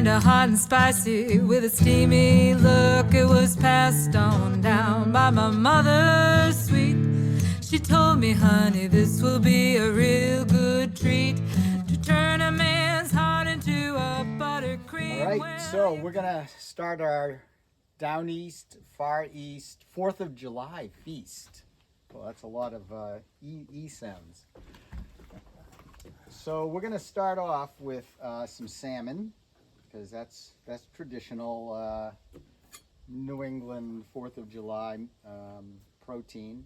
tender, hot and spicy, with a steamy look. It was passed on down by my mother, sweet. She told me, honey, this will be a real good treat, to turn a man's heart into a buttercream. All right, so we're gonna start our down east, far east, 4th of July feast. Well, that's a lot of E sounds. So we're gonna start off with some salmon, because that's traditional New England 4th of July protein.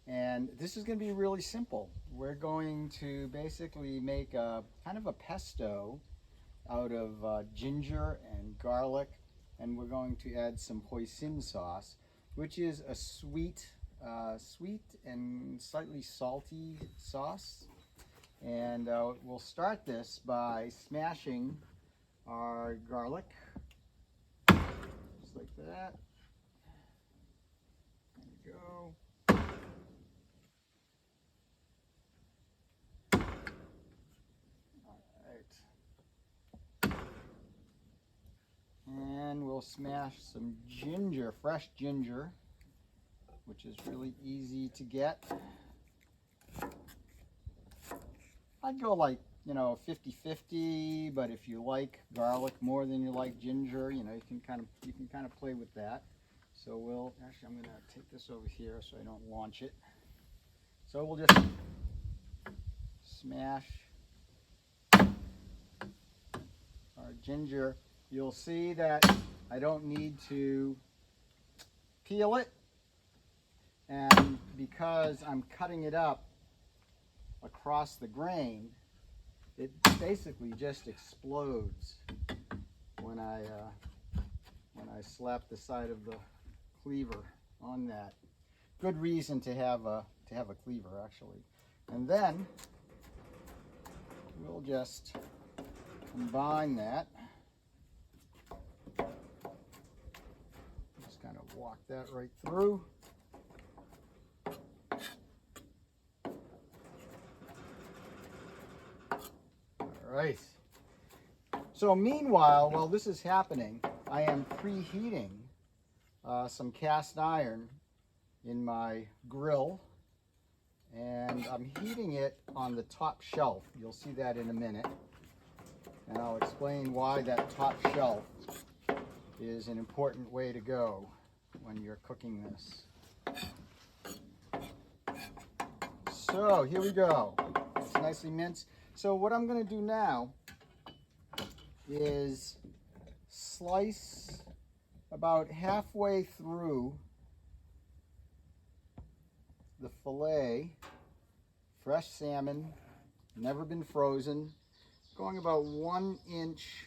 And this is going to be really simple. We're going to basically make a kind of a pesto out of ginger and garlic, and we're going to add some hoisin sauce, which is a sweet and slightly salty sauce. And we'll start this by smashing our garlic, just like that. There we go. And we'll smash some ginger, fresh ginger, which is really easy to get. I'd go like, 50-50, but if you like garlic more than you like ginger, you can kind of play with that. So I'm going to take this over here so I don't launch it. So we'll just smash our ginger. You'll see that I don't need to peel it, and because I'm cutting it up across the grain, it basically just explodes when I slap the side of the cleaver on that. Good reason to have a cleaver, actually. And then we'll just combine that. Just kind of walk that right through. All right. So meanwhile, while this is happening, I am preheating some cast iron in my grill, and I'm heating it on the top shelf. You'll see that in a minute, and I'll explain why that top shelf is an important way to go when you're cooking this. So here we go. It's nicely minced. So what I'm going to do now is slice about halfway through the fillet, fresh salmon, never been frozen, going about 1 inch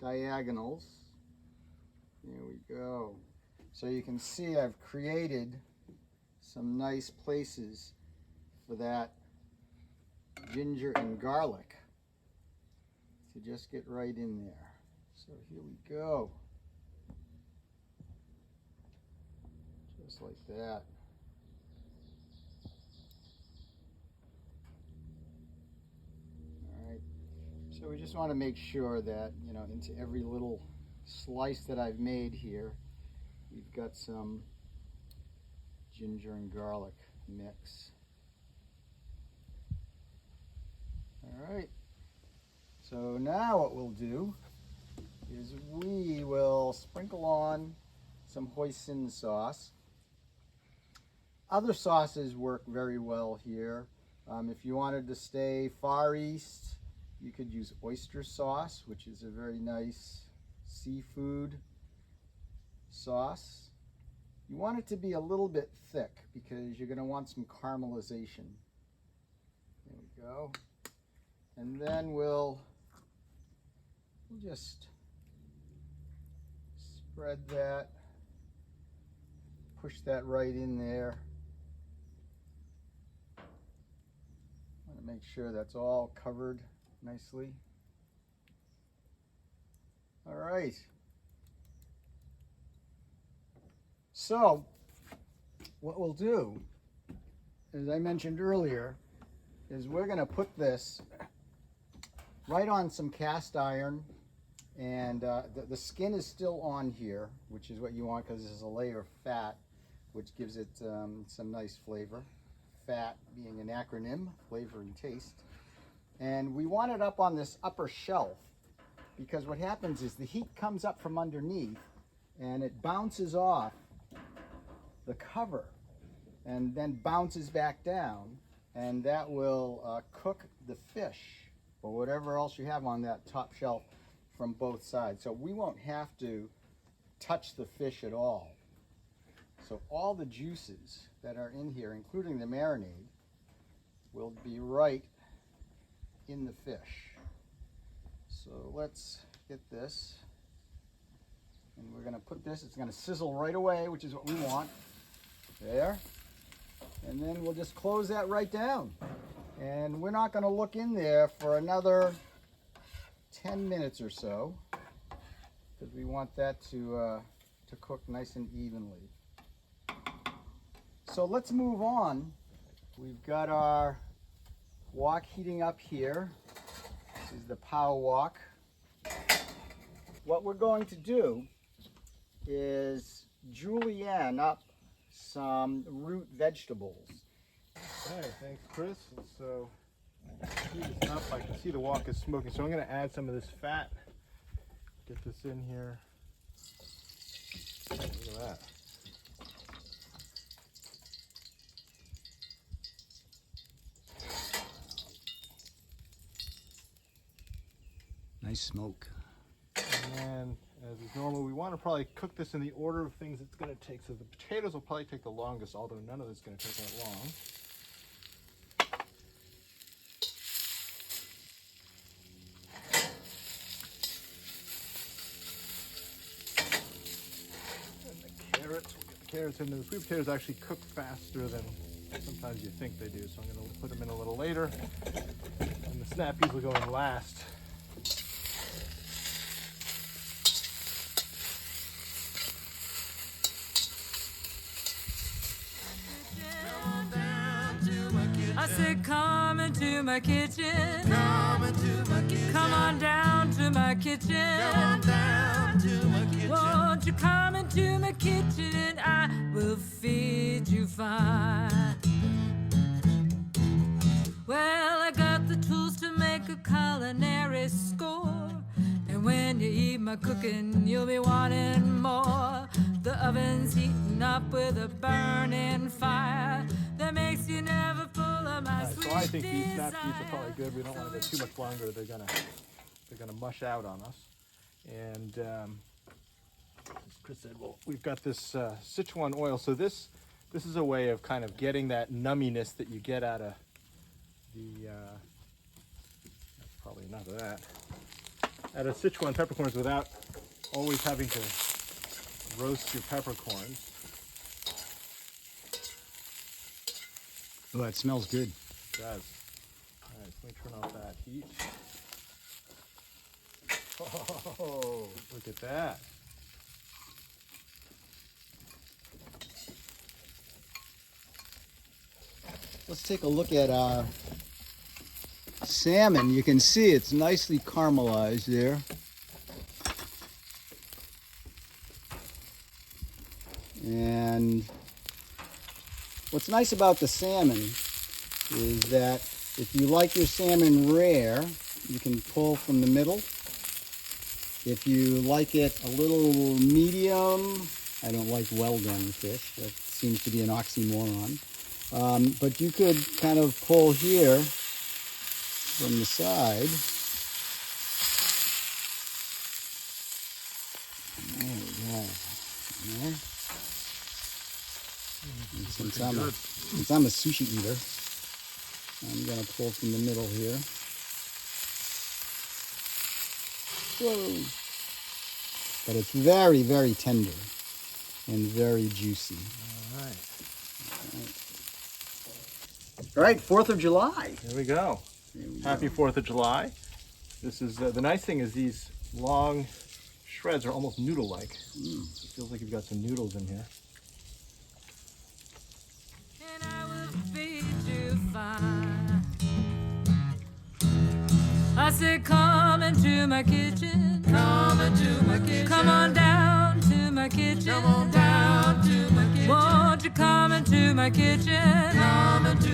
diagonals. There we go. So you can see I've created some nice places for that ginger and garlic to just get right in there. So here we go. Just like that. All right. So we just want to make sure that, into every little slice that I've made here, we've got some ginger and garlic mix. All right. So now what we'll do is we will sprinkle on some hoisin sauce. Other sauces work very well here. If you wanted to stay far east, you could use oyster sauce, which is a very nice seafood sauce. You want it to be a little bit thick because you're going to want some caramelization. There we go. And then we'll just spread that, push that right in there. I want to make sure that's all covered nicely. All right. So what we'll do, as I mentioned earlier, is we're going to put this right on some cast iron, and the skin is still on here, which is what you want because there's a layer of fat, which gives it some nice flavor. Fat being an acronym, flavor and taste. And we want it up on this upper shelf because what happens is the heat comes up from underneath and it bounces off the cover and then bounces back down, and that will cook the fish or whatever else you have on that top shelf from both sides. So we won't have to touch the fish at all. So all the juices that are in here, including the marinade, will be right in the fish. So let's get this, and we're going to put this, it's going to sizzle right away, which is what we want. There. And then we'll just close that right down. And we're not going to look in there for another 10 minutes or so, because we want that to cook nice and evenly. So let's move on. We've got our wok heating up here. This is the pow wok. What we're going to do is julienne up some root vegetables. Okay, thanks Chris. So heat this up. I can see the wok is smoking, so I'm going to add some of this fat. Get this in here. Look at that. Nice smoke. And as is normal, we want to probably cook this in the order of things it's going to take. So the potatoes will probably take the longest, although none of this is going to take that long. And the carrots, we'll get the carrots in there. The sweet potatoes actually cook faster than sometimes you think they do. So I'm going to put them in a little later. And the snappies will go in last. I said, come into my kitchen. Come into my kitchen. Come on down to my kitchen. Come down to my kitchen. Won't you come into my kitchen and I will feed you fine. Well, I got the tools to make a culinary score. And when you eat my cooking, you'll be wanting more. The oven's heating up with a burning fire that makes you never full of my sweet So I think these desire. snap peas are probably good. We don't want to go too much longer. They're gonna mush out on us. And as Chris said, well, we've got this Sichuan oil. So this is a way of kind of getting that numminess that you get out of the that's probably enough of that, out of Sichuan peppercorns without always having to roast your peppercorns. Oh, it smells good. It does. All right, so let me turn off that heat. Oh, look at that. Let's take a look at our salmon. You can see it's nicely caramelized there. And what's nice about the salmon is that if you like your salmon rare, you can pull from the middle. If you like it a little medium, I don't like well-done fish. That seems to be an oxymoron. But you could kind of pull here from the side. There we go. There. Since I'm a sushi eater, I'm going to pull from the middle here. Whoa. But it's very, very tender and very juicy. All right. All right, 4th of July. There we go. Happy 4th of July. This is the nice thing is these long shreds are almost noodle-like. It feels like you've got some noodles in here. And I will feed you fine. I said, come into my kitchen. Come into my kitchen. Come on down to my kitchen. Come on down to my kitchen. Won't you come into my kitchen? Come into